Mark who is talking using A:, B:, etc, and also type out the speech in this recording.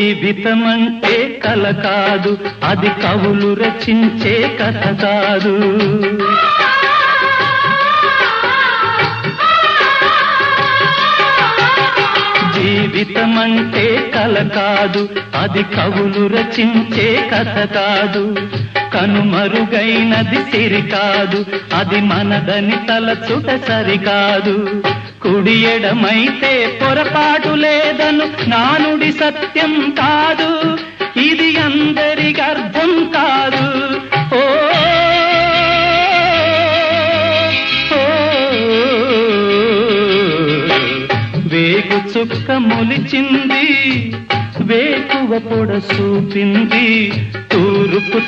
A: జీవితమంటే కల కాదు, అది కవులు రచించే కథ కాదు. జీవితమంటే కల కాదు, అది కవులు రచించే కథ కాదు. కనుమరుగైనది సిరి కాదు, అది మనదని తలచుట సరికాదు. కుడి ఎడమైతే పొరపాటు లేదను నానుడి సత్యం కాదు, ఇది అందరికి అర్థం కాదు. ఓ వేగు చుక్క మొలిచింది, వేకువ పొడ చూపింది, తూర్పు